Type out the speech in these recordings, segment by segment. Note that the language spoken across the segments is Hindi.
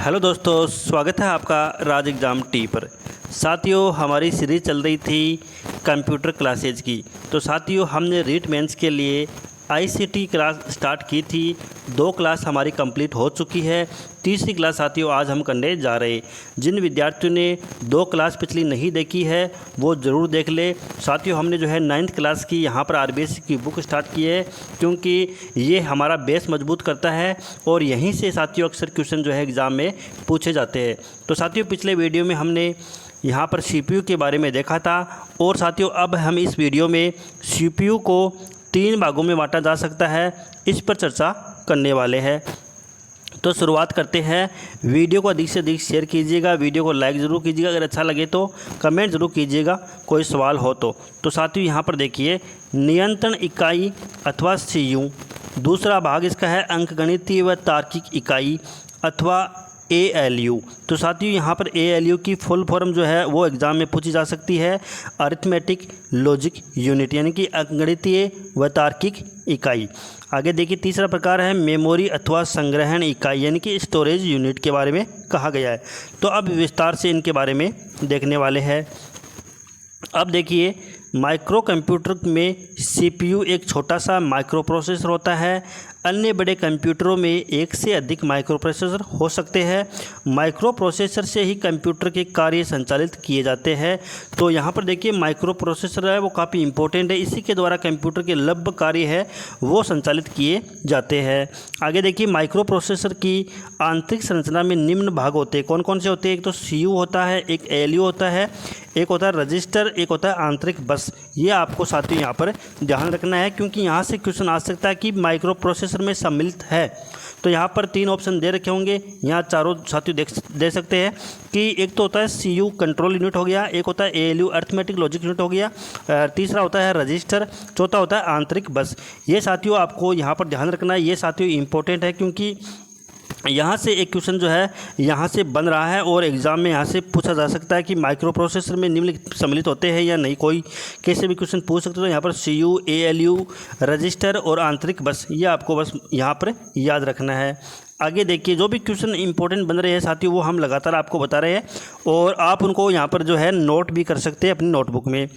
हेलो दोस्तों, स्वागत है आपका राज एग्ज़ाम टी पर। साथियों, हमारी सीरीज़ चल रही थी कंप्यूटर क्लासेज की। तो साथियों, हमने रीट मेंस के लिए आईसीटी क्लास स्टार्ट की थी। 2 क्लास हमारी कंप्लीट हो चुकी है। तीसरी क्लास साथियों आज हम करने जा रहे हैं। जिन विद्यार्थियों ने 2 क्लास पिछली नहीं देखी है वो ज़रूर देख ले। साथियों, हमने जो है 9th क्लास की यहाँ पर आरबीएससी की बुक स्टार्ट की है, क्योंकि ये हमारा बेस मजबूत करता है और यहीं से साथियों अक्सर क्वेश्चन जो है एग्ज़ाम में पूछे जाते हैं। तो साथियों, पिछले वीडियो में हमने यहाँ पर सीपीयू के बारे में देखा था और साथियों अब हम इस वीडियो में सीपीयू को 3 भागों में बांटा जा सकता है, इस पर चर्चा करने वाले हैं। तो शुरुआत करते हैं। वीडियो को अधिक से अधिक शेयर कीजिएगा, वीडियो को लाइक ज़रूर कीजिएगा, अगर अच्छा लगे तो कमेंट ज़रूर कीजिएगा कोई सवाल हो तो साथियों यहाँ पर देखिए, नियंत्रण इकाई अथवा सीयू। दूसरा भाग इसका है अंकगणितीय व तार्किक इकाई अथवा ALU। तो साथियों यहाँ पर ALU की फुल फॉर्म जो है वो एग्ज़ाम में पूछी जा सकती है, अरिथमेटिक लॉजिक यूनिट, यानी कि अंकगणितीय व तार्किक इकाई। आगे देखिए, तीसरा प्रकार है मेमोरी अथवा संग्रहण इकाई, यानी कि स्टोरेज यूनिट के बारे में कहा गया है। तो अब विस्तार से इनके बारे में देखने वाले हैं। अब देखिए, माइक्रो कंप्यूटर में CPU एक छोटा सा माइक्रो प्रोसेसर होता है। अन्य बड़े कंप्यूटरों में एक से अधिक माइक्रो प्रोसेसर हो सकते हैं। माइक्रो प्रोसेसर से ही कंप्यूटर के कार्य संचालित किए जाते हैं। तो यहाँ पर देखिए, माइक्रो प्रोसेसर है वो काफ़ी इंपॉर्टेंट है, इसी के द्वारा कंप्यूटर के लगभग कार्य है वो संचालित किए जाते हैं। आगे देखिए, माइक्रो प्रोसेसर की आंतरिक संरचना में निम्न भाग होते हैं। कौन कौन से होते हैं? एक तो CPU होता है, एक ALU होता है, एक होता है रजिस्टर, एक होता है आंतरिक बस। ये आपको साथियों यहाँ पर ध्यान रखना है, क्योंकि यहाँ से क्वेश्चन आ सकता है कि माइक्रो प्रोसेसर में सम्मिलित है। तो यहाँ पर 3 ऑप्शन दे रखे होंगे, यहाँ चारों साथियों दे सकते हैं कि एक तो होता है CPU कंट्रोल यूनिट हो गया, एक होता है ALU अरिथमेटिक लॉजिक यूनिट हो गया, तीसरा होता है रजिस्टर, चौथा होता है आंतरिक बस। ये साथियों आपको यहाँ पर ध्यान रखना है, ये साथियों इंपॉर्टेंट है, क्योंकि यहाँ से एक क्वेश्चन जो है यहाँ से बन रहा है और एग्ज़ाम में यहाँ से पूछा जा सकता है कि माइक्रो प्रोसेसर में निम्नलिखित सम्मिलित होते हैं या नहीं। कोई कैसे भी क्वेश्चन पूछ सकते हो। यहाँ पर CPU, ALU, रजिस्टर और आंतरिक बस, ये आपको बस यहाँ पर याद रखना है। आगे देखिए, जो भी क्वेश्चन इंपॉर्टेंट बन रहे हैं साथियों वो हम लगातार आपको बता रहे हैं और आप उनको यहाँ पर जो है नोट भी कर सकते हैं अपनी नोटबुक में।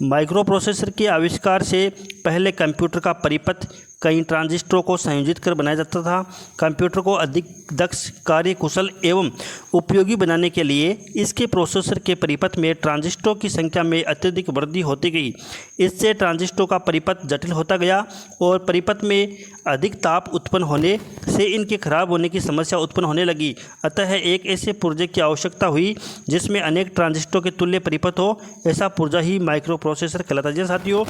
माइक्रो प्रोसेसर के आविष्कार से पहले कंप्यूटर का परिपथ कई ट्रांजिस्टरों को संयोजित कर बनाया जाता था। कंप्यूटर को अधिक दक्ष, कार्य कुशल एवं उपयोगी बनाने के लिए इसके प्रोसेसर के परिपथ में ट्रांजिस्टरों की संख्या में अत्यधिक वृद्धि होती गई। इससे ट्रांजिस्टरों का परिपथ जटिल होता गया और परिपथ में अधिक ताप उत्पन्न होने से इनके खराब होने की समस्या उत्पन्न होने लगी। अतः एक ऐसे पुर्जे की आवश्यकता हुई जिसमें अनेक ट्रांजिस्टरों के तुल्य परिपथ हो। ऐसा पुर्जा ही माइक्रो प्रोसेसर कहलाता है। जैसे साथियों,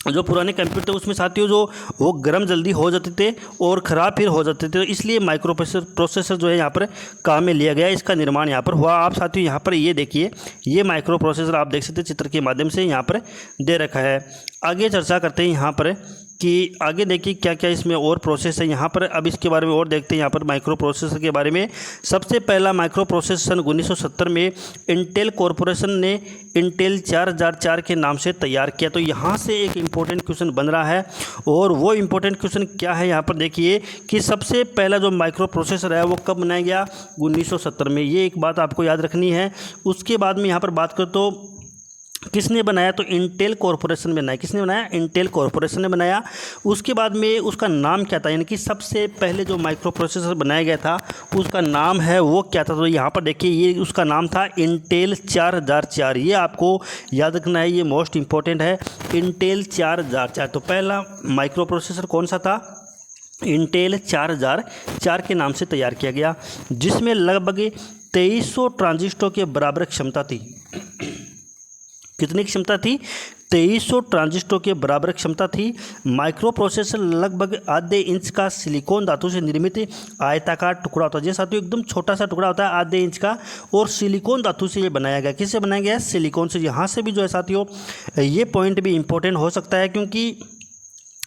जो पुराने कंप्यूटर उसमें साथियों जो वो गर्म जल्दी हो जाते थे और ख़राब फिर हो जाते थे, तो इसलिए माइक्रो प्रोसेसर जो है यहाँ पर काम में लिया गया, इसका निर्माण यहाँ पर हुआ। आप साथियों यहाँ पर ये देखिए, ये माइक्रो प्रोसेसर आप देख सकते हैं चित्र के माध्यम से यहाँ पर दे रखा है। आगे चर्चा करते हैं यहाँ पर कि आगे देखिए क्या क्या इसमें और प्रोसेस है यहाँ पर। अब इसके बारे में और देखते हैं यहाँ पर माइक्रो प्रोसेसर के बारे में। सबसे पहला माइक्रो प्रोसेसर सन 1970 में इंटेल कॉरपोरेशन ने इंटेल 4004 के नाम से तैयार किया। तो यहाँ से एक इम्पोर्टेंट क्वेश्चन बन रहा है और वो इम्पोर्टेंट क्वेश्चन क्या है यहाँ पर देखिए कि सबसे पहला जो माइक्रो प्रोसेसर है वो कब बनाया गया? 1970 में। ये एक बात आपको याद रखनी है। उसके बाद में यहाँ पर बात करें तो किसने बनाया? तो इंटेल कॉरपोरेशन ने बनाया। किसने बनाया? इंटेल कॉरपोरेशन ने बनाया। उसके बाद में उसका नाम क्या था, यानी कि सबसे पहले जो माइक्रो प्रोसेसर बनाया गया था उसका नाम है वो क्या था? तो यहाँ पर देखिए, ये उसका नाम था इंटेल 4004। ये आपको याद रखना है, ये मोस्ट इंपॉर्टेंट है, इंटेल 4004। तो पहला माइक्रो प्रोसेसर कौन सा था? इंटेल 4004 के नाम से तैयार किया गया, जिसमें लगभग 2300 ट्रांजिस्टरों के बराबर क्षमता थी। कितनी क्षमता थी? 2300 ट्रांजिस्टरों के बराबर क्षमता थी। माइक्रो प्रोसेसर लगभग आधे इंच का सिलिकॉन धातु से निर्मित आयताकार टुकड़ा होता है। जैसे साथियों एकदम छोटा सा टुकड़ा होता है आधे इंच का, और सिलिकॉन धातु से ये बनाया गया। किससे बनाया गया? सिलिकॉन से। यहाँ से भी जो है साथियों ये पॉइंट भी इंपॉर्टेंट हो सकता है, क्योंकि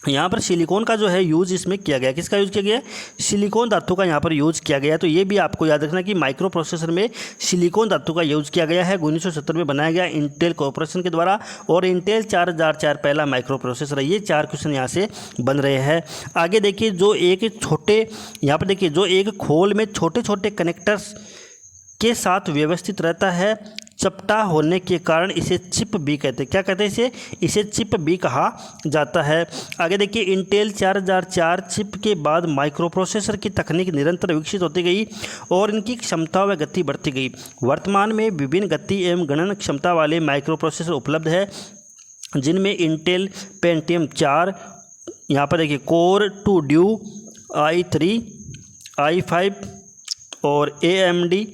यहाँ पर सिलिकॉन का जो है यूज़ इसमें किया गया, किसका यूज़ किया गया है? सिलिकॉन धातु का यहाँ पर यूज़ किया गया है। तो ये भी आपको याद रखना कि माइक्रो प्रोसेसर में सिलिकॉन धातु का यूज़ किया गया है। 1970 में बनाया गया इंटेल कॉर्पोरेशन के द्वारा, और इंटेल 4004 पहला माइक्रो प्रोसेसर है। ये 4 क्वेश्चन यहाँ से बन रहे हैं। आगे देखिए, जो एक छोटे यहाँ पर देखिए, जो एक खोल में छोटे छोटे कनेक्टर्स के साथ व्यवस्थित रहता है, चपटा होने के कारण इसे चिप भी कहते हैं। क्या कहते हैं इसे चिप भी कहा जाता है। आगे देखिए, इंटेल 4004 चिप के बाद माइक्रो प्रोसेसर की तकनीक निरंतर विकसित होती गई और इनकी क्षमता व गति बढ़ती गई। वर्तमान में विभिन्न गति एवं गणन क्षमता वाले माइक्रो प्रोसेसर उपलब्ध है, जिनमें इंटेल पेंटियम 4, यहाँ पर देखिए कोर 2 ड्यू, i3, i5 और AMD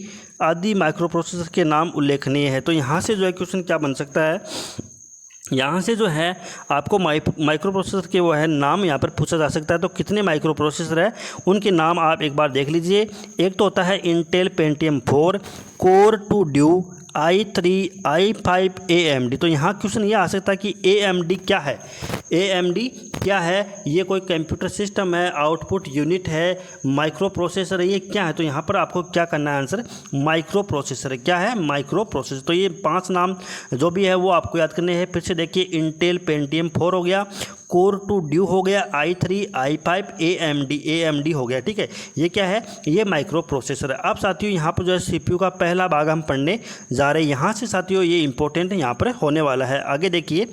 आदि माइक्रो प्रोसेसर के नाम उल्लेखनीय है। तो यहाँ से जो है क्वेश्चन क्या बन सकता है, यहाँ से जो है आपको माइक्रो प्रोसेसर के वो है नाम यहाँ पर पूछा जा सकता है। तो कितने माइक्रो प्रोसेसर है उनके नाम आप एक बार देख लीजिए। एक तो होता है Intel Pentium 4, core 2 due, i3, i5, AMD। तो यहाँ क्वेश्चन ये आ सकता है कि AMD क्या है, AMD क्या है? ये कोई कंप्यूटर सिस्टम है, आउटपुट यूनिट है, माइक्रो प्रोसेसर है, ये क्या है? तो यहाँ पर आपको क्या करना है, आंसर माइक्रो प्रोसेसर है। क्या है? Micro processor. तो ये 5 नाम जो भी है वो आपको याद करने हैं। फिर से देखिए, इंटेल पेंटियम 4 हो गया, कोर 2 ड्यू हो गया, i3, i5, AMD हो गया। ठीक है, ये क्या है? ये माइक्रो प्रोसेसर है। अब साथियों यहाँ पर जो है CPU का पहला भाग हम पढ़ने जा रहे हैं। यहाँ से साथियों ये इंपॉर्टेंट यहाँ पर होने वाला है। आगे देखिए,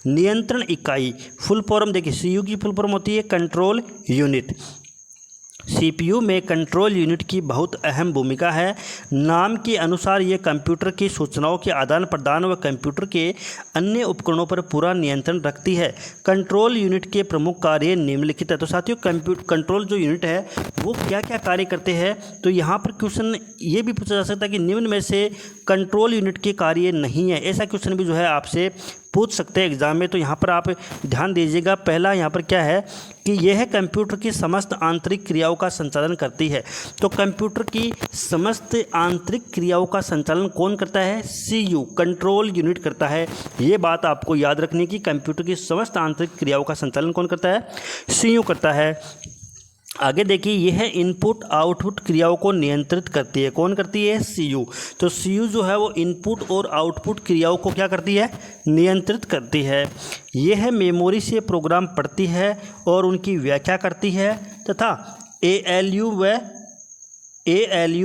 नियंत्रण इकाई फुल फॉर्म देखिए, CPU की फुल फॉर्म होती है कंट्रोल यूनिट। CPU में कंट्रोल यूनिट की बहुत अहम भूमिका है। नाम के अनुसार ये कंप्यूटर की सूचनाओं के आदान प्रदान व कंप्यूटर के अन्य उपकरणों पर पूरा नियंत्रण रखती है। कंट्रोल यूनिट के प्रमुख कार्य निम्नलिखित है। तो साथियों कंट्रोल जो यूनिट है वो क्या क्या कार्य करते हैं? तो यहाँ पर क्वेश्चन ये भी पूछा जा सकता है कि निम्न में से कंट्रोल यूनिट के कार्य नहीं है, ऐसा क्वेश्चन भी जो है आपसे पूछ सकते हैं एग्जाम में। तो यहाँ पर आप ध्यान दीजिएगा। पहला यहाँ पर क्या है कि यह कंप्यूटर की समस्त आंतरिक क्रियाओं का संचालन करती है। तो कंप्यूटर की समस्त आंतरिक क्रियाओं का संचालन कौन करता है? CPU कंट्रोल यूनिट करता है। ये बात आपको याद रखनी कि कंप्यूटर की समस्त आंतरिक क्रियाओं का संचालन कौन करता है? CPU करता है। आगे देखिए, यह इनपुट आउटपुट क्रियाओं को नियंत्रित करती है। कौन करती है? CPU। तो CPU जो है वो इनपुट और आउटपुट क्रियाओं को क्या करती है? नियंत्रित करती है। यह मेमोरी से प्रोग्राम पढ़ती है और उनकी व्याख्या करती है तथा ALU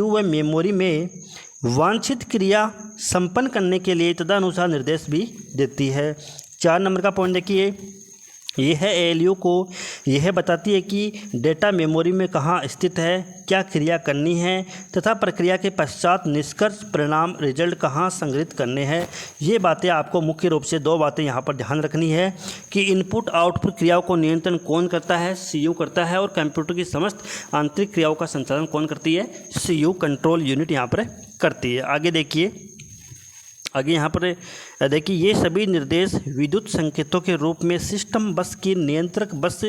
व मेमोरी में वांछित क्रिया संपन्न करने के लिए तदनुसार निर्देश भी देती है। 4 नंबर का पॉइंट देखिए, यह ALU को यह बताती है कि डेटा मेमोरी में कहाँ स्थित है, क्या क्रिया करनी है तथा प्रक्रिया के पश्चात निष्कर्ष परिणाम रिजल्ट कहाँ संग्रहित करने हैं। ये बातें आपको मुख्य रूप से 2 बातें यहाँ पर ध्यान रखनी है कि इनपुट आउटपुट क्रियाओं को नियंत्रण कौन करता है? CPU करता है। और कंप्यूटर की समस्त आंतरिक क्रियाओं का संचालन कौन करती है? CPU कंट्रोल यूनिट यहाँ पर करती है। आगे देखिए, आगे यहाँ पर देखिए, ये सभी निर्देश विद्युत संकेतों के रूप में सिस्टम बस की नियंत्रक बस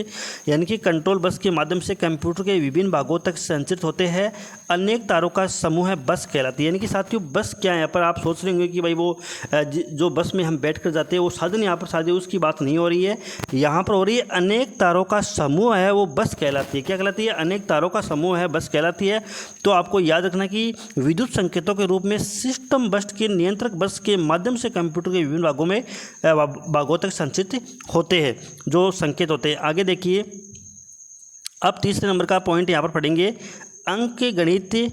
यानी कि कंट्रोल बस के माध्यम से कंप्यूटर के विभिन्न भागों तक संचारित होते हैं। अनेक तारों का समूह है बस कहलाती है। यानी कि साथियों बस क्या है? यहाँ पर आप सोच रहे होंगे कि भाई वो जो बस में हम बैठ कर जाते हैं वो साधन, यहाँ पर साथियों उसकी बात नहीं हो रही है। यहाँ पर हो रही है अनेक तारों का समूह है वो बस कहलाती है। क्या कहलाती है? अनेक तारों का समूह है बस कहलाती है। तो आपको याद रखना कि विद्युत संकेतों के रूप में सिस्टम बस के नियंत्रक बस के माध्यम से कंप्यूटर के विभिन्न भागों तक संचित होते हैं जो संकेत होते हैं। आगे देखिए, अब तीसरे नंबर का पॉइंट यहाँ पर पढ़ेंगे, अंकगणितीय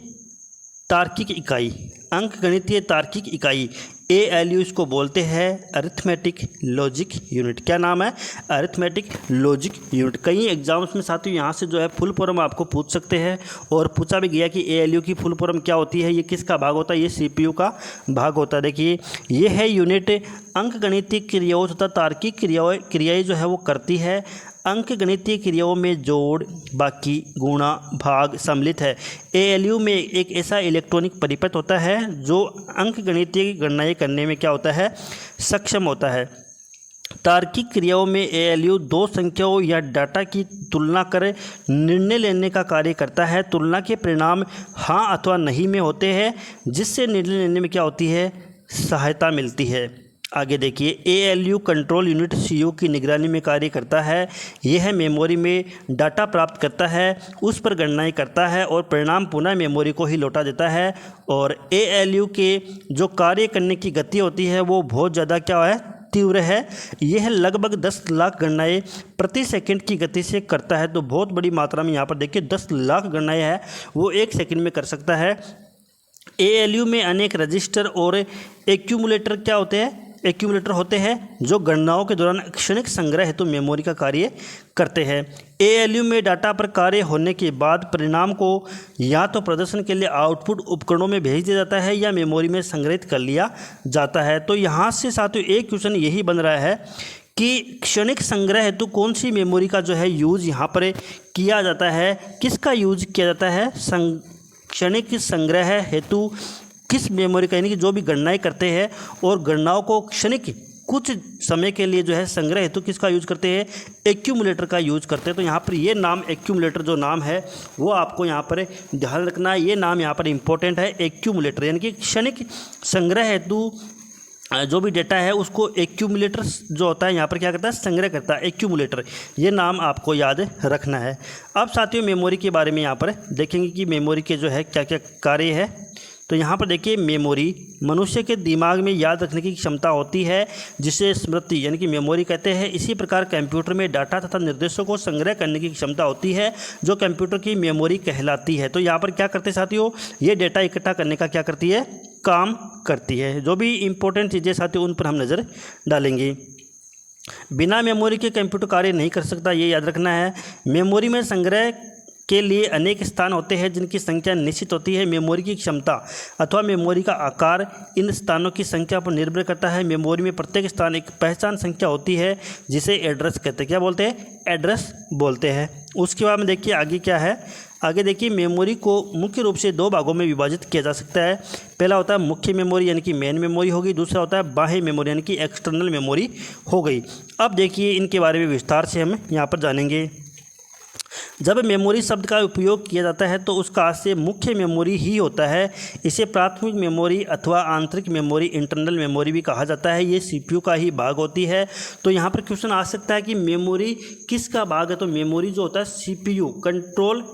तार्किक इकाई। अंकगणितीय तार्किक इकाई ALU इसको बोलते हैं अरिथमेटिक लॉजिक यूनिट। क्या नाम है? Arithmetic logic unit. कई एग्जाम्स में साथियों यहाँ से जो है फुल फॉर्म आपको पूछ सकते हैं और पूछा भी गया कि ALU की फुल फॉर्म क्या होती है, ये किसका भाग होता है? ये CPU का भाग होता है। देखिए, ये है यूनिट अंकगणितीय क्रियाओं तथा तार्किक क्रियाएँ जो है वो करती है। अंकगणितीय क्रियाओं में जोड़, बाकी, गुणा, भाग सम्मिलित है। ALU में एक ऐसा इलेक्ट्रॉनिक परिपथ होता है जो अंकगणितीय गणनाएं करने में क्या होता है? सक्षम होता है। तार्किक क्रियाओं में ALU 2 संख्याओं या डाटा की तुलना कर निर्णय लेने का कार्य करता है। तुलना के परिणाम हाँ अथवा नहीं में होते हैं, जिससे निर्णय लेने में क्या होती है? सहायता मिलती है। आगे देखिए, ALU कंट्रोल यूनिट CO की निगरानी में कार्य करता है। यह मेमोरी में डाटा प्राप्त करता है, उस पर गणनाएं करता है और परिणाम पुनः मेमोरी को ही लौटा देता है। और ALU के जो कार्य करने की गति होती है वो बहुत ज़्यादा क्या है, तीव्र है। यह लगभग 10 लाख गणनाएं प्रति सेकंड की गति से करता है। तो बहुत बड़ी मात्रा में यहाँ पर देखिए 10 लाख गणनाएं है वो 1 सेकंड में कर सकता है। ALU में अनेक रजिस्टर और एक्यूमुलेटर क्या होते हैं, एक्यूमुलेटर होते हैं जो गणनाओं के दौरान क्षणिक संग्रह हेतु मेमोरी का कार्य करते हैं। ALU में डाटा पर कार्य होने के बाद परिणाम को या तो प्रदर्शन के लिए आउटपुट उपकरणों में भेज दिया जाता है या मेमोरी में संग्रहित कर लिया जाता है। तो यहाँ से साथियों एक क्वेश्चन यही बन रहा है कि क्षणिक संग्रह हेतु कौन सी मेमोरी का जो है यूज़ यहाँ पर किया जाता है, किसका यूज किया जाता है, क्षणिक संग्रह हेतु किस मेमोरी का, यानी कि जो भी गणनाएं करते हैं और गणनाओं को क्षणिक कुछ समय के लिए जो है संग्रह हेतु किसका यूज करते हैं, एक्यूमुलेटर का यूज करते हैं। तो यहाँ पर ये नाम एक्यूमुलेटर जो नाम है वो आपको यहाँ पर ध्यान रखना है, ये नाम यहाँ पर इंपॉर्टेंट है, एक्यूमुलेटर, यानी कि क्षणिक संग्रह हेतु जो भी डेटा है उसको एक्यूमुलेटर जो होता है यहाँ पर क्या करता है, संग्रह करता है, एक्यूमुलेटर, ये नाम आपको याद रखना है। अब साथियों मेमोरी के बारे में यहाँ पर देखेंगे कि मेमोरी के जो है क्या क्या कार्य है। तो यहाँ पर देखिए, मेमोरी मनुष्य के दिमाग में याद रखने की क्षमता होती है जिसे स्मृति यानी कि मेमोरी कहते हैं। इसी प्रकार कंप्यूटर में डाटा तथा निर्देशों को संग्रह करने की क्षमता होती है जो कंप्यूटर की मेमोरी कहलाती है। तो यहाँ पर क्या करते हैं साथियों, ये डेटा इकट्ठा करने का क्या करती है, काम करती है। जो भी इंपॉर्टेंट चीज़ें साथियों उन पर हम नज़र डालेंगे। बिना मेमोरी के कंप्यूटर कार्य नहीं कर सकता, ये याद रखना है। मेमोरी में संग्रह के लिए अनेक स्थान होते हैं जिनकी संख्या निश्चित होती है। मेमोरी की क्षमता अथवा मेमोरी का आकार इन स्थानों की संख्या पर निर्भर करता है। मेमोरी में प्रत्येक स्थान एक पहचान संख्या होती है जिसे एड्रेस कहते हैं। क्या बोलते हैं, एड्रेस बोलते हैं। उसके बाद में देखिए आगे क्या है, आगे देखिए मेमोरी को मुख्य रूप से 2 भागों में विभाजित किया जा सकता है। पहला होता है मुख्य मेमोरी यानी कि मेन मेमोरी होगी, दूसरा होता है बाह्य मेमोरी यानी कि एक्सटर्नल मेमोरी हो गई। अब देखिए इनके बारे में विस्तार से हम यहाँ पर जानेंगे। जब मेमोरी शब्द का उपयोग किया जाता है तो उसका आशय मुख्य मेमोरी ही होता है। इसे प्राथमिक मेमोरी अथवा आंतरिक मेमोरी, इंटरनल मेमोरी भी कहा जाता है। ये CPU का ही भाग होती है। तो यहाँ पर क्वेश्चन आ सकता है कि मेमोरी किसका भाग है, तो मेमोरी जो होता है CPU कंट्रोल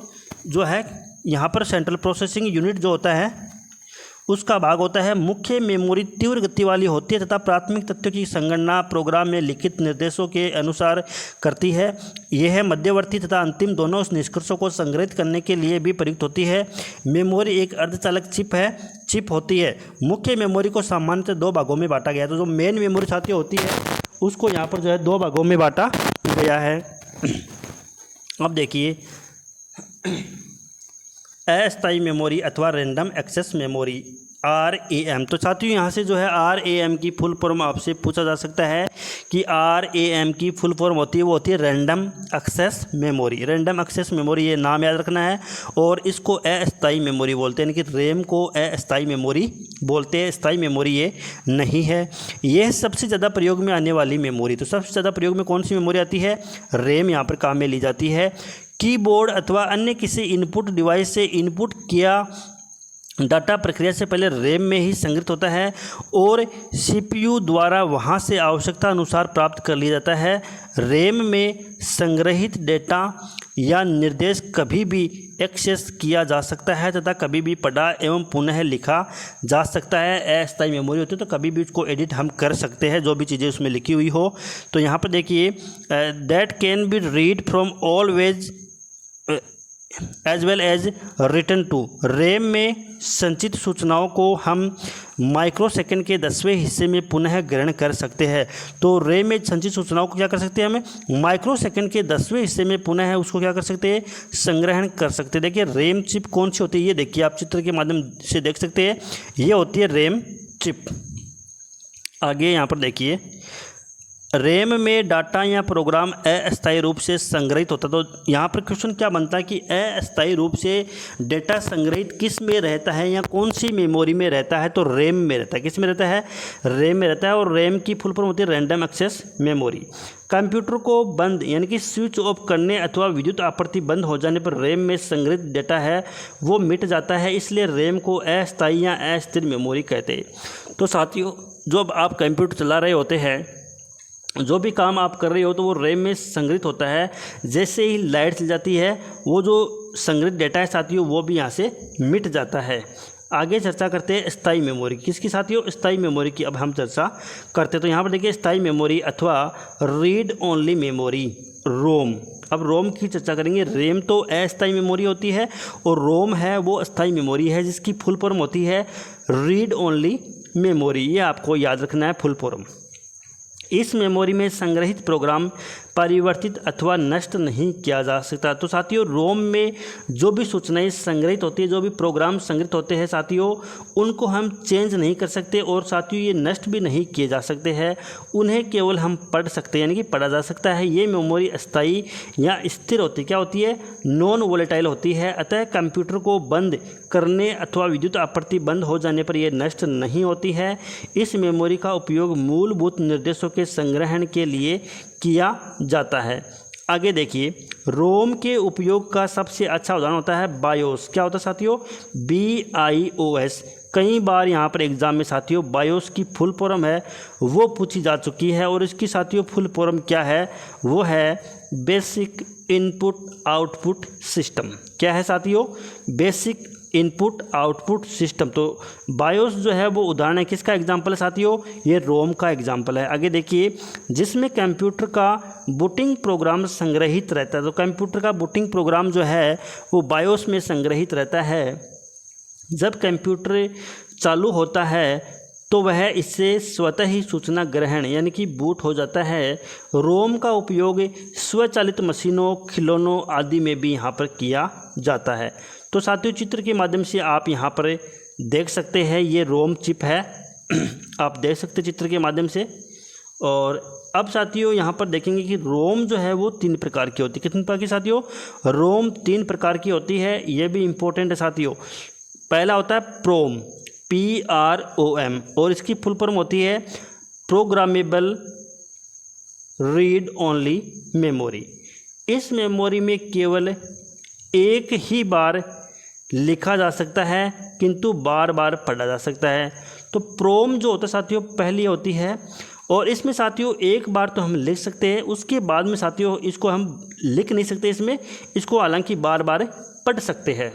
जो है, यहाँ पर सेंट्रल प्रोसेसिंग यूनिट जो होता है उसका भाग होता है। मुख्य मेमोरी तीव्र गति वाली होती है तथा प्राथमिक तथ्यों की संगणना प्रोग्राम में लिखित निर्देशों के अनुसार करती है। यह मध्यवर्ती तथा अंतिम दोनों निष्कर्षों को संग्रहित करने के लिए भी प्रयुक्त होती है। मेमोरी एक अर्धचालक चिप होती है। मुख्य मेमोरी को सामान्यतः 2 भागों में बांटा गया है। तो जो मेन मेमोरी साथियों होती है उसको यहाँ पर जो है 2 भागों में बांटा गया है। अब देखिए अस्थायी मेमोरी अथवा रैंडम एक्सेस मेमोरी, RAM। तो साथियों यहाँ से जो है RAM की फुल फॉर्म आपसे पूछा जा सकता है कि RAM की फुल फॉर्म होती है, वो होती है random access memory. Random access memory ये नाम याद रखना है। और इसको अस्थायी मेमोरी बोलते हैं, यानी कि रैम को अस्थायी मेमोरी बोलते हैं, स्थायी मेमोरी ये नहीं है। यह सबसे ज़्यादा प्रयोग में आने वाली मेमोरी। तो सबसे ज़्यादा प्रयोग में कौन सी मेमोरी आती है, रैम यहाँ पर काम में ली जाती है। कीबोर्ड अथवा अन्य किसी इनपुट डिवाइस से इनपुट किया डाटा प्रक्रिया से पहले रैम में ही संग्रहित होता है और CPU द्वारा वहां से आवश्यकता अनुसार प्राप्त कर लिया जाता है। रैम में संग्रहित डेटा या निर्देश कभी भी एक्सेस किया जा सकता है तथा कभी भी पढ़ा एवं पुनः लिखा जा सकता है। अस्थायी मेमोरी होती है तो कभी भी उसको एडिट हम कर सकते हैं, जो भी चीज़ें उसमें लिखी हुई हो। तो यहाँ पर देखिए that can be read from always as well as written to. RAM में संचित सूचनाओं को हम माइक्रो सेकंड के 10वें हिस्से में पुनः ग्रहण कर सकते हैं। तो रैम में संचित सूचनाओं को क्या कर सकते हैं, हमें माइक्रो सेकंड के 10वें हिस्से में पुनः उसको क्या कर सकते हैं, संग्रहण कर सकते हैं। देखिए रैम चिप कौन सी होती है, ये देखिए आप चित्र के माध्यम से देख सकते हैं, ये होती है रैम चिप। आगे यहाँ पर देखिए रैम में डाटा या प्रोग्राम अस्थायी रूप से संग्रहित होता है। तो यहाँ पर क्वेश्चन क्या बनता है कि अस्थायी रूप से डेटा संग्रहित किस में रहता है या कौन सी मेमोरी में रहता है, तो रैम में रहता है। किस में रहता है, रैम में रहता है। और रैम की फुल फॉर्म होती है रैंडम एक्सेस मेमोरी। कंप्यूटर को बंद यानी कि स्विच ऑफ करने अथवा विद्युत आपूर्ति बंद हो जाने पर रैम में संग्रहित डेटा है वो मिट जाता है, इसलिए रैम को अस्थायी या अस्थिर मेमोरी कहते हैं। तो साथियों, जब आप कंप्यूटर चला रहे होते हैं, जो भी काम आप कर रहे हो तो वो रैम में संग्रहित होता है। जैसे ही लाइट चल जाती है वो जो संग्रहित डेटा है साथियों वो भी यहाँ से मिट जाता है। आगे चर्चा करते हैं स्थायी मेमोरी। किसकी साथियों? स्थायी मेमोरी की अब हम चर्चा करते हैं। तो यहाँ पर देखिए स्थायी मेमोरी अथवा रीड ओनली मेमोरी, रोम। अब रोम की चर्चा करेंगे। रैम तो अस्थायी मेमोरी होती है और रोम है वो स्थायी मेमोरी है, जिसकी फुल फॉर्म होती है रीड ओनली मेमोरी। ये आपको याद रखना है फुल फॉर्म। इस मेमोरी में संग्रहित प्रोग्राम परिवर्तित अथवा नष्ट नहीं किया जा सकता। तो साथियों, रोम में जो भी सूचनाएं संग्रहित होती है, जो भी प्रोग्राम संग्रहित होते हैं साथियों, उनको हम चेंज नहीं कर सकते और साथियों ये नष्ट भी नहीं किए जा सकते हैं। उन्हें केवल हम पढ़ सकते हैं, यानी कि पढ़ा जा सकता है। ये मेमोरी अस्थायी या स्थिर होती है। क्या होती है? नॉन वोलेटाइल होती है। अतः कंप्यूटर को बंद करने अथवा विद्युत आपूर्ति बंद हो जाने पर यह नष्ट नहीं होती है। इस मेमोरी का उपयोग मूलभूत निर्देशों के संग्रहण के लिए किया जाता है। आगे देखिए, रोम के उपयोग का सबसे अच्छा उदाहरण होता है बायोस। क्या होता है साथियों? BIOS। कई बार यहाँ पर एग्जाम में साथियों बायोस की फुल फॉर्म है वो पूछी जा चुकी है और इसकी साथियों फुल फॉर्म क्या है? वो है बेसिक इनपुट आउटपुट सिस्टम। क्या है साथियों? Basic input output system. तो बायोस जो है वो उदाहरण है। किसका एग्जाम्पल है साथियों? ये रोम का एग्जाम्पल है। आगे देखिए, जिसमें कंप्यूटर का बूटिंग प्रोग्राम संग्रहित रहता है। तो कंप्यूटर का बूटिंग प्रोग्राम जो है वो बायोस में संग्रहित रहता है। जब कंप्यूटर चालू होता है तो वह इससे स्वतः ही सूचना ग्रहण यानी कि बूट हो जाता है। रोम का उपयोग स्वचालित मशीनों, खिलौनों आदि में भी यहाँ पर किया जाता है। तो साथियों, चित्र के माध्यम से आप यहाँ पर देख सकते हैं, ये रोम चिप है। आप देख सकते हैं चित्र के माध्यम से। और अब साथियों यहाँ पर देखेंगे कि रोम जो है वो 3 प्रकार की होती है। कितने प्रकार की साथियों? रोम 3 प्रकार की होती है। ये भी इम्पोर्टेंट है साथियों। पहला होता है प्रोम, PROM, और इसकी फुल फॉर्म होती है प्रोग्रामेबल रीड ओनली मेमोरी। इस मेमोरी में केवल एक ही बार लिखा जा सकता है किंतु बार बार पढ़ा जा सकता है। तो प्रोम जो होता है साथियों पहली होती है और इसमें साथियों एक बार तो हम लिख सकते हैं, उसके बाद में साथियों इसको हम लिख नहीं सकते इसको हालांकि बार बार पढ़ सकते हैं।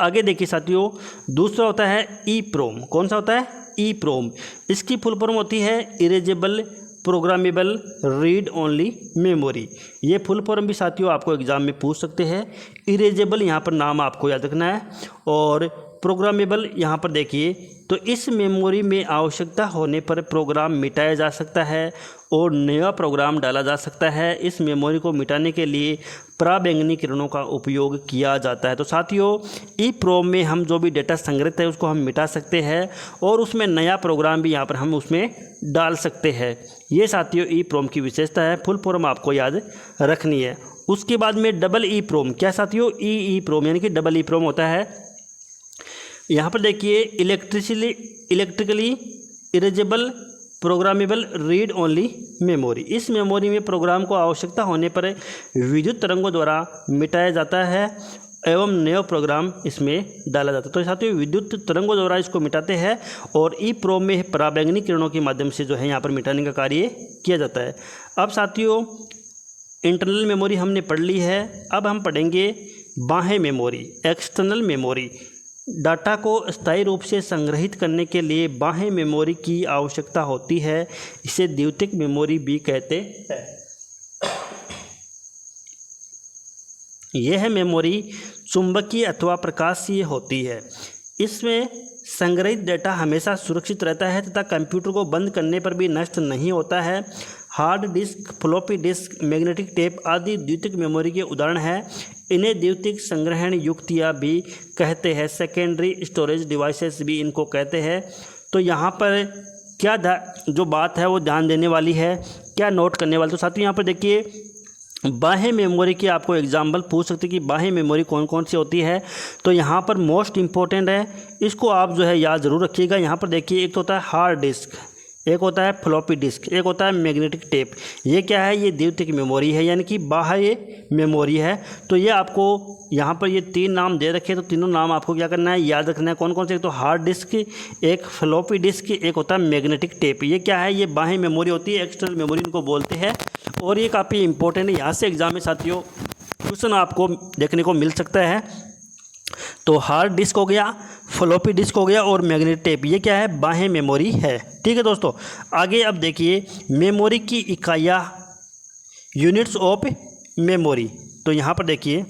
आगे देखिए साथियों, दूसरा होता है EPROM। कौन सा होता है? EPROM। इसकी फुल फॉर्म होती है erasable programmable read only memory. ये फुल फॉर्म भी साथियों आपको एग्जाम में पूछ सकते हैं। इरेजेबल यहाँ पर नाम आपको याद रखना है और प्रोग्रामेबल यहाँ पर देखिए, तो इस मेमोरी में आवश्यकता होने पर प्रोग्राम मिटाया जा सकता है और नया प्रोग्राम डाला जा सकता है। इस मेमोरी को मिटाने के लिए पराबैंगनी किरणों का उपयोग किया जाता है। तो साथियों, EPROM में हम जो भी डेटा संग्रहित है उसको हम मिटा सकते हैं और उसमें नया प्रोग्राम भी यहाँ पर हम उसमें डाल सकते हैं। ये साथियों EPROM की विशेषता है। फुल फॉर्म आपको याद रखनी है। उसके बाद में डबल EPROM। क्या साथियों? EEPROM यानी कि डबल EPROM होता है। यहाँ पर देखिए, electrically erasable programmable read only memory. इस मेमोरी में प्रोग्राम को आवश्यकता होने पर विद्युत तरंगों द्वारा मिटाया जाता है एवं नया प्रोग्राम इसमें डाला जाता है। तो साथियों विद्युत तरंगों द्वारा इसको मिटाते हैं और EPROM में पराबैंगनी किरणों के माध्यम से जो है यहाँ पर मिटाने का कार्य किया जाता है। अब साथियों इंटरनल मेमोरी हमने पढ़ ली है। अब हम पढ़ेंगे बाह्य मेमोरी, एक्सटर्नल मेमोरी। डाटा को स्थायी रूप से संग्रहित करने के लिए बाह्य मेमोरी की आवश्यकता होती है। इसे द्वितीयक मेमोरी भी कहते हैं। यह मेमोरी चुंबकीय अथवा प्रकाशीय होती है। इसमें संग्रहित डेटा हमेशा सुरक्षित रहता है तथा कंप्यूटर को बंद करने पर भी नष्ट नहीं होता है। Hard disk, floppy disk, magnetic tape आदि द्वितीयक मेमोरी के उदाहरण हैं। इन्हें द्वितीयक संग्रहण युक्तियाँ भी कहते हैं। सेकेंडरी स्टोरेज डिवाइसेस भी इनको कहते हैं। तो यहाँ पर क्या जो बात है वो ध्यान देने वाली है, क्या नोट करने वाली। तो साथियों यहाँ पर देखिए, बाह्य मेमोरी की आपको एग्जाम्पल पूछ सकते हैं कि बाह्य मेमोरी कौन कौन सी होती है। तो यहाँ पर मोस्ट इम्पोर्टेंट है, इसको आप जो है याद ज़रूर रखिएगा। यहाँ पर देखिए, एक तो होता है हार्ड डिस्क, एक होता है फ्लॉपी डिस्क, एक होता है मैग्नेटिक टेप। ये क्या है? ये द्वितीयक मेमोरी है, यानी कि बाह्य मेमोरी है। तो ये आपको यहाँ पर ये 3 नाम दे रखे हैं, तो तीनों नाम आपको क्या करना है? याद रखना है। कौन कौन से? एक तो हार्ड डिस्क, एक फ्लॉपी डिस्क, एक होता है मैग्नेटिक टेप। ये क्या है? ये बाह्य मेमोरी होती है, एक्सटर्नल मेमोरी इनको बोलते हैं। और ये काफ़ी इंपॉर्टेंट है, यहाँ से एग्जाम में साथियों क्वेश्चन आपको देखने को मिल सकता है। तो हार्ड डिस्क हो गया, फ्लॉपी डिस्क हो गया और मैग्नेटिक टेप, ये क्या है? बाह्य मेमोरी है। ठीक है दोस्तों, आगे अब देखिए मेमोरी की इकाइयाँ, यूनिट्स ऑफ मेमोरी। तो यहाँ पर देखिए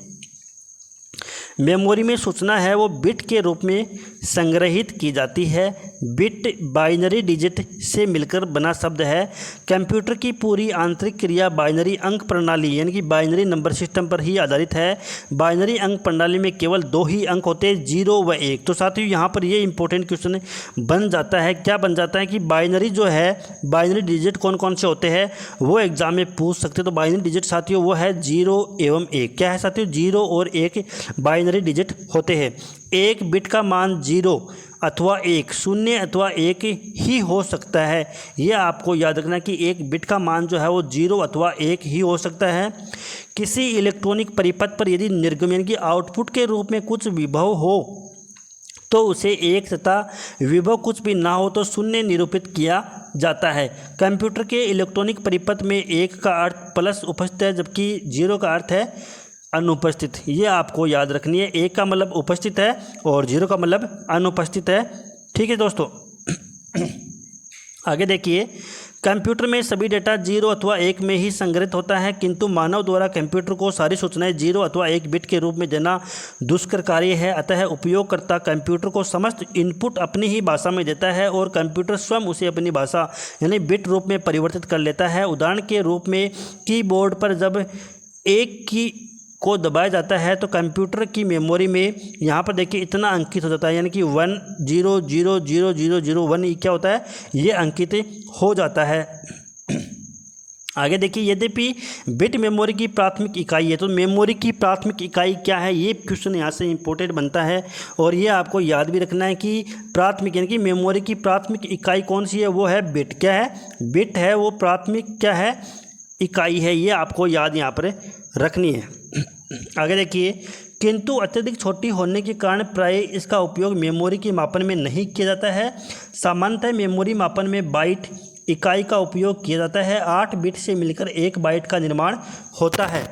मेमोरी में सूचना है वो बिट के रूप में संग्रहित की जाती है। बिट बाइनरी डिजिट से मिलकर बना शब्द है। कंप्यूटर की पूरी आंतरिक क्रिया बाइनरी अंक प्रणाली यानी कि बाइनरी नंबर सिस्टम पर ही आधारित है। बाइनरी अंक प्रणाली में केवल 2 ही अंक होते हैं, 0 व 1। तो साथियों यहाँ पर ये इंपॉर्टेंट क्वेश्चन बन जाता है। क्या बन जाता है कि बाइनरी जो है, बाइनरी डिजिट कौन कौन से होते हैं वो एग्जाम में पूछ सकते हैं। तो बाइनरी डिजिट साथियों वो है 0 एवं 1। क्या है साथियों? 0 और 1 बाइनरी डिजिट होते हैं। एक बिट का मान 0 अथवा 1, 0 अथवा 1 ही हो सकता है। यह आपको याद रखना कि एक बिट का मान जो है वो 0 अथवा 1 ही हो सकता है। किसी इलेक्ट्रॉनिक परिपथ पर यदि निर्गमन की आउटपुट के रूप में कुछ विभव हो तो उसे 1 तथा विभव कुछ भी ना हो तो 0 निरूपित किया जाता है। कंप्यूटर के इलेक्ट्रॉनिक परिपथ में 1 का अर्थ प्लस उपस्थित है, जबकि 0 का अर्थ है अनुपस्थित। ये आपको याद रखनी है। 1 का मतलब उपस्थित है और 0 का मतलब अनुपस्थित है। ठीक है दोस्तों, आगे देखिए कंप्यूटर में सभी डेटा 0 अथवा 1 में ही संग्रहित होता है, किंतु मानव द्वारा कंप्यूटर को सारी सूचनाएं 0 अथवा 1 बिट के रूप में देना दुष्कर कार्य है। अतः उपयोगकर्ता कंप्यूटर को समस्त इनपुट अपनी ही भाषा में देता है और कंप्यूटर स्वयं उसे अपनी भाषा यानी बिट रूप में परिवर्तित कर लेता है। उदाहरण के रूप में कीबोर्ड पर जब 1 की को दबाया जाता है तो कंप्यूटर की मेमोरी में यहाँ पर देखिए इतना अंकित हो जाता है, यानी कि 1 0 0 0 0 0 1 क्या होता है? ये अंकित हो जाता है। आगे देखिए यद्यपि बिट मेमोरी की प्राथमिक इकाई है, तो मेमोरी की प्राथमिक इकाई क्या है? ये क्वेश्चन यहाँ से इंपॉर्टेंट बनता है और ये आपको याद भी रखना है कि प्राथमिक यानी कि मेमोरी की प्राथमिक इकाई कौन सी है? वो है बिट। क्या है? बिट है वो प्राथमिक क्या है? इकाई है। ये आपको याद यहाँ पर रखनी है। आगे देखिए किंतु अत्यधिक छोटी होने के कारण प्राय इसका उपयोग मेमोरी के मापन में नहीं किया जाता है। सामान्यतः मेमोरी मापन में बाइट इकाई का उपयोग किया जाता है। 8 बिट से मिलकर 1 बाइट का निर्माण होता है।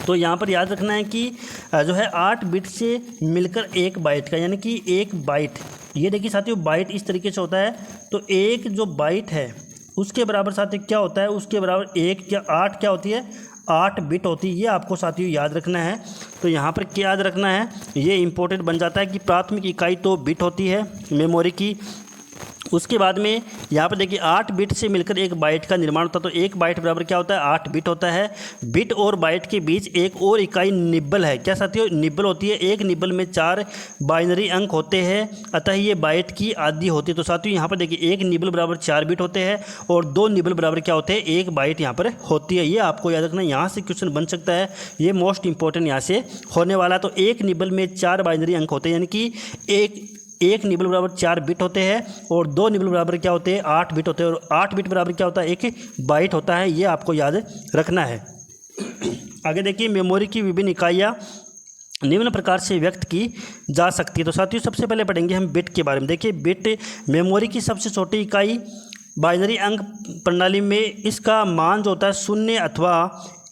तो यहाँ पर याद रखना है कि जो है 8 बिट से मिलकर 1 बाइट का, यानी कि 1 बाइट। ये देखिए साथियों बाइट इस तरीके से होता है। तो एक जो बाइट है उसके बराबर साथियों क्या होता है? उसके बराबर 1 क्या 8 क्या होती है? 8 बिट होती है। ये आपको साथियों याद रखना है। तो यहाँ पर क्या याद रखना है? ये इंपॉर्टेंट बन जाता है कि प्राथमिक इकाई तो बिट होती है मेमोरी की। उसके बाद में यहाँ पर देखिए 8 बिट से मिलकर 1 बाइट का निर्माण होता है। तो 1 बाइट बराबर क्या होता है? 8 बिट होता है। बिट और बाइट के बीच एक और इकाई निब्बल है। क्या साथियों? निब्बल होती है। एक निब्बल में 4 बाइनरी अंक होते हैं, अतः ये बाइट की आधी होती है। तो साथियों यहाँ पर देखिए 1 निब्बल बराबर 4 बिट होते हैं और 2 निब्बल बराबर क्या होते हैं? 1 बाइट यहाँ पर होती है। ये आपको याद रखना है। यहाँ से क्वेश्चन बन सकता है, ये मोस्ट इंपॉर्टेंट यहाँ से होने वाला। तो 1 निब्बल में 4 बाइनरी अंक होते हैं, यानी कि एक निब्बल बराबर 4 बिट होते हैं और 2 निब्बल बराबर क्या होते हैं? 8 बिट होते हैं। और 8 बिट बराबर क्या होता है? 1 बाइट होता है। ये आपको याद रखना है। आगे देखिए मेमोरी की विभिन्न इकाइयाँ निम्न प्रकार से व्यक्त की जा सकती है। तो साथियों सबसे पहले पढ़ेंगे हम बिट के बारे में। देखिए बिट मेमोरी की सबसे छोटी इकाई बाइनरी अंक प्रणाली में इसका मान जो होता है 0 अथवा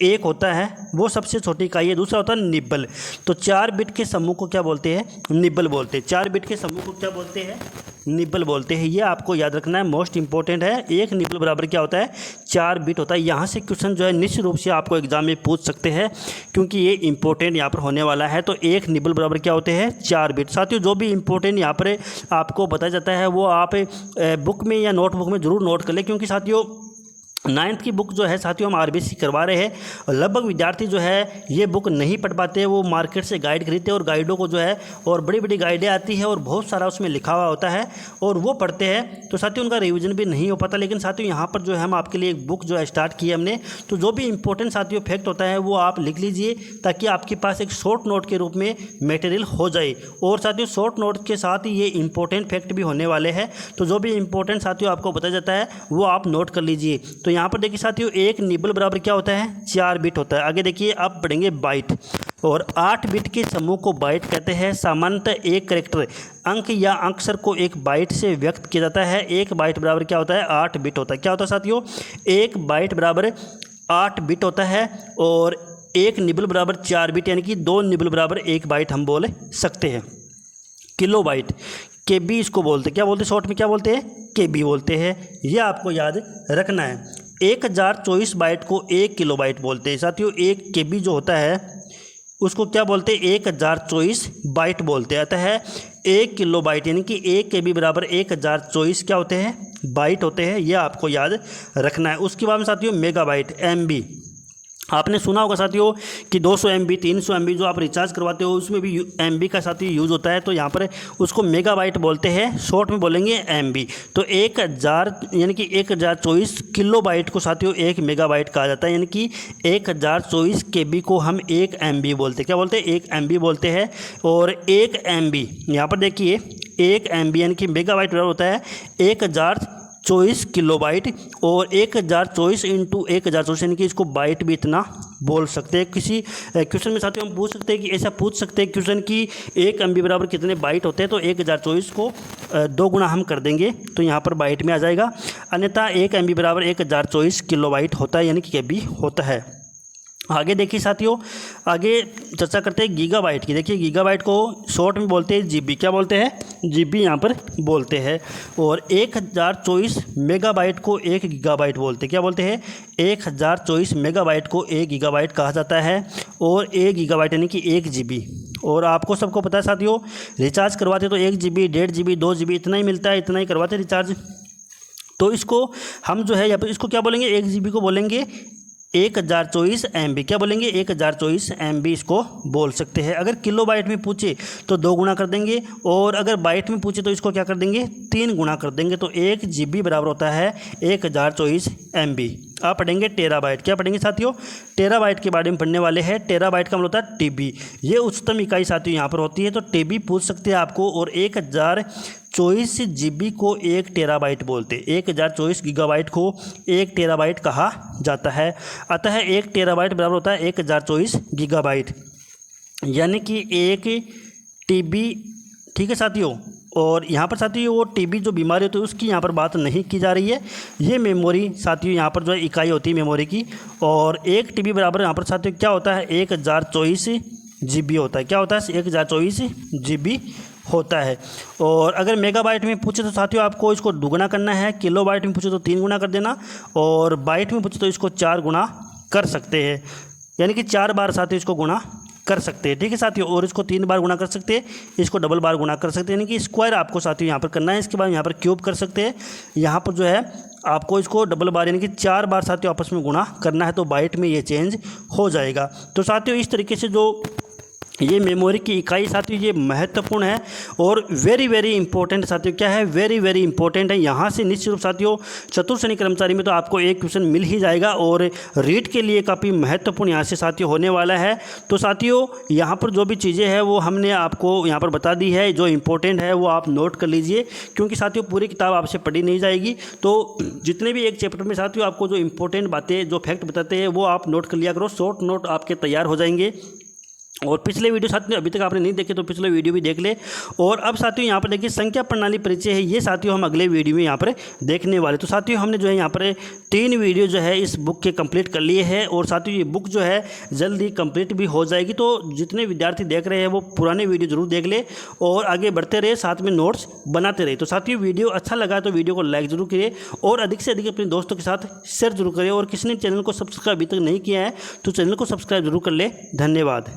1 होता है, वो सबसे छोटी इकाई है। दूसरा होता है निब्बल। तो 4 बिट के समूह को क्या बोलते हैं? निब्बल बोलते हैं। 4 बिट के समूह को क्या बोलते हैं? निब्बल बोलते हैं। ये आपको याद रखना है, मोस्ट इंपॉर्टेंट है। 1 निब्बल बराबर क्या होता है? 4 बिट होता है। यहाँ से क्वेश्चन जो है निश्चित रूप से आपको एग्जाम में पूछ सकते हैं, क्योंकि ये इंपॉर्टेंट यहाँ पर होने वाला है। तो 1 निब्बल बराबर क्या होते हैं? 4 बिट। साथियों जो भी इंपॉर्टेंट यहाँ पर आपको बताया जाता है वो आप बुक में या नोटबुक में ज़रूर नोट कर लें, क्योंकि साथियों 9th की बुक जो है साथियों हम आरबीसी करवा रहे हैं और लगभग विद्यार्थी जो है ये बुक नहीं पढ़ पाते, वो मार्केट से गाइड खरीदते हैं और गाइडों को जो है और बड़ी बड़ी गाइडें आती है और बहुत सारा उसमें लिखा हुआ होता है और वो पढ़ते हैं, तो साथियों उनका रिवीजन भी नहीं हो पाता। लेकिन साथियों यहाँ पर जो है हम आपके लिए एक बुक जो है स्टार्ट की है हमने, तो जो भी इंपॉर्टेंट साथियों फैक्ट होता है वो आप लिख लीजिए ताकि आपके पास एक शॉर्ट नोट के रूप में मटेरियल हो जाए। और साथियों शॉर्ट नोट के साथ ही ये इंपॉर्टेंट फैक्ट भी होने वाले हैं, तो जो भी इंपॉर्टेंट साथियों आपको बताया जाता है वो आप नोट कर लीजिए। तो यहाँ पर देखिए साथियों एक निबल बराबर क्या होता है, 4 बिट होता है। आगे देखिए आप पढ़ेंगे बाइट, और 8 बिट के समूह को बाइट कहते हैं। सामान्यतः एक कैरेक्टर अंक या अक्षर को एक बाइट से व्यक्त किया जाता है। एक बाइट बराबर क्या होता है, 8 बिट होता है। क्या होता है साथियों, एक बाइट बराबर 8 बिट होता है और एक निबल बराबर 4 बिट, यानी कि 2 निबल बराबर 1 बाइट हम बोल सकते हैं। किलो बाइट केबी इसको बोलते हैं, क्या बोलते हैं शॉर्ट में, क्या बोलते हैं, केबी बोलते हैं। यह आपको याद रखना है। 1024 बाइट को 1 किलो बाइट बोलते हैं। साथियों एक केबी जो होता है उसको क्या बोलते हैं, 1024 बाइट बोलते हैं। अतः 1 किलो बाइट यानी कि 1 केबी बराबर 1024 क्या होते हैं, बाइट होते हैं। यह आपको याद रखना है। उसके बाद में साथियों मेगा बाइट एमबी, आपने सुना होगा साथियों कि 200 MB 300 MB जो आप रिचार्ज करवाते हो उसमें भी MB का साथियों यूज़ होता है, तो यहाँ पर उसको मेगाबाइट बोलते हैं, शॉर्ट में बोलेंगे MB। तो 1000 यानी कि 1024 किलो बाइट को साथियों 1 मेगाबाइट कहा जाता है, यानी कि 1024 KB को हम 1 MB बोलते हैं। क्या बोलते हैं, 1 MB बोलते हैं। और 1 MB यहाँ पर देखिए 1 MB यानी कि मेगाबाइट बराबर होता है 1024 किलोबाइट, और 1024 इंटू 1024 यानी कि इसको बाइट भी इतना बोल सकते हैं। किसी क्वेश्चन में साथियों हम पूछ सकते हैं कि ऐसा पूछ सकते हैं क्वेश्चन की 1 MB बराबर कितने बाइट होते हैं, तो 1024 को 2 गुना हम कर देंगे तो यहाँ पर बाइट में आ जाएगा। अन्यथा 1 MB बराबर 1024 किलोबाइट होता है, यानी कि KB होता है। आगे देखिए साथियों, आगे चर्चा करते हैं गीगाबाइट की। देखिए गीगाबाइट को शॉर्ट में बोलते हैं GB, क्या बोलते हैं, GB यहाँ पर बोलते हैं। और 1024 मेगाबाइट को 1 गीगाबाइट बोलते हैं। क्या बोलते हैं, 1024 मेगाबाइट को 1 गीगाबाइट कहा जाता है। और 1 गीगाबाइट यानी कि 1 GB। और आपको सबको पता है साथियों रिचार्ज करवाते तो 1 GB 1.5 GB 2 GB इतना ही मिलता है, इतना ही करवाते रिचार्ज। तो इसको हम जो है यहाँ पर इसको क्या बोलेंगे, 1 GB को बोलेंगे 1024 MB। क्या बोलेंगे, 1024 MB इसको बोल सकते हैं। अगर किलो बाइट में पूछे तो 2 गुना कर देंगे, और अगर बाइट में पूछे तो इसको क्या कर देंगे, 3 गुना कर देंगे। तो 1 GB बराबर होता है 1024 MB। आप पढ़ेंगे टेराबाइट। क्या पढ़ेंगे साथियों, टेराबाइट के बारे में पढ़ने वाले हैं। टेराबाइट का मतलब होता है TB, ये उच्चतम इकाई साथियों यहाँ पर होती है, तो TB पूछ सकते हैं आपको। और 1024 GB को 1 टेराबाइट बोलते हैं। 1024 गीगाबाइट को 1 टेराबाइट कहा जाता है। अतः 1 टेराबाइट बराबर होता है 1024 गीगाबाइट, यानी कि 1 TB। ठीक है साथियों, और यहाँ पर साथियों वो TB जो बीमारी होती है उसकी यहाँ पर बात नहीं की जा रही है। ये मेमोरी साथियों यहाँ पर जो है इकाई होती है मेमोरी की। और 1 TB बराबर यहाँ पर साथियों क्या होता है, 1024 GB होता है। क्या होता है, 1024 GB होता है। और अगर मेगाबाइट में पूछे तो साथियों आपको इसको दुगुना करना है। किलो बाइट में पूछे तो 3 गुना कर देना, और बाइट में पूछे तो इसको 4 गुना कर सकते हैं, यानी कि 4 बार साथियों इसको गुना कर सकते हैं। ठीक है साथियों, और इसको 3 बार गुना कर सकते हैं, इसको डबल बार गुना कर सकते हैं, यानी कि स्क्वायर आपको साथियों यहाँ पर करना है। इसके बाद यहाँ पर क्यूब कर सकते हैं। यहाँ पर जो है आपको इसको डबल बार यानी कि 4 बार साथियों आपस में गुना करना है, तो बाइट में ये चेंज हो जाएगा। तो साथियों इस तरीके से जो ये मेमोरी की इकाई साथियों ये महत्वपूर्ण है और वेरी इंपॉर्टेंट साथियों। क्या है, वेरी इंपॉर्टेंट है। यहाँ से निश्चित रूप साथियों चतुर्थ श्रेणी कर्मचारी में तो आपको एक क्वेश्चन मिल ही जाएगा, और रीट के लिए काफ़ी महत्वपूर्ण यहाँ से साथियों होने वाला है। तो साथियों यहाँ पर जो भी चीज़ें हैं वो हमने आपको यहाँ पर बता दी है, जो इंपॉर्टेंट है वो आप नोट कर लीजिए, क्योंकि साथियों पूरी किताब आपसे पढ़ी नहीं जाएगी। तो जितने भी एक चैप्टर में साथियों आपको जो इंपॉर्टेंट बातें जो फैक्ट बताते हैं वो आप नोट कर लिया करो, शॉर्ट नोट आपके तैयार हो जाएंगे। और पिछले वीडियो साथियों अभी तक आपने नहीं देखे तो पिछले वीडियो भी देख ले। और अब साथियों यहाँ पर देखिए संख्या प्रणाली परिचय है, ये साथियों हम अगले वीडियो में यहाँ पर देखने वाले। तो साथियों हमने जो है यहाँ पर 3 वीडियो जो है इस बुक के कंप्लीट कर लिए हैं, और साथियों ये बुक जो है जल्दी कंप्लीट भी हो जाएगी। तो जितने विद्यार्थी देख रहे हैं वो पुराने वीडियो जरूर देख ले और आगे बढ़ते रहे, साथ में नोट्स बनाते रहे। तो साथियों वीडियो अच्छा लगा तो वीडियो को लाइक जरूर करिए, और अधिक से अधिक अपने दोस्तों के साथ शेयर जरूर करिए। और किसी ने चैनल को सब्सक्राइब अभी तक नहीं किया है तो चैनल को सब्सक्राइब जरूर कर ले। धन्यवाद।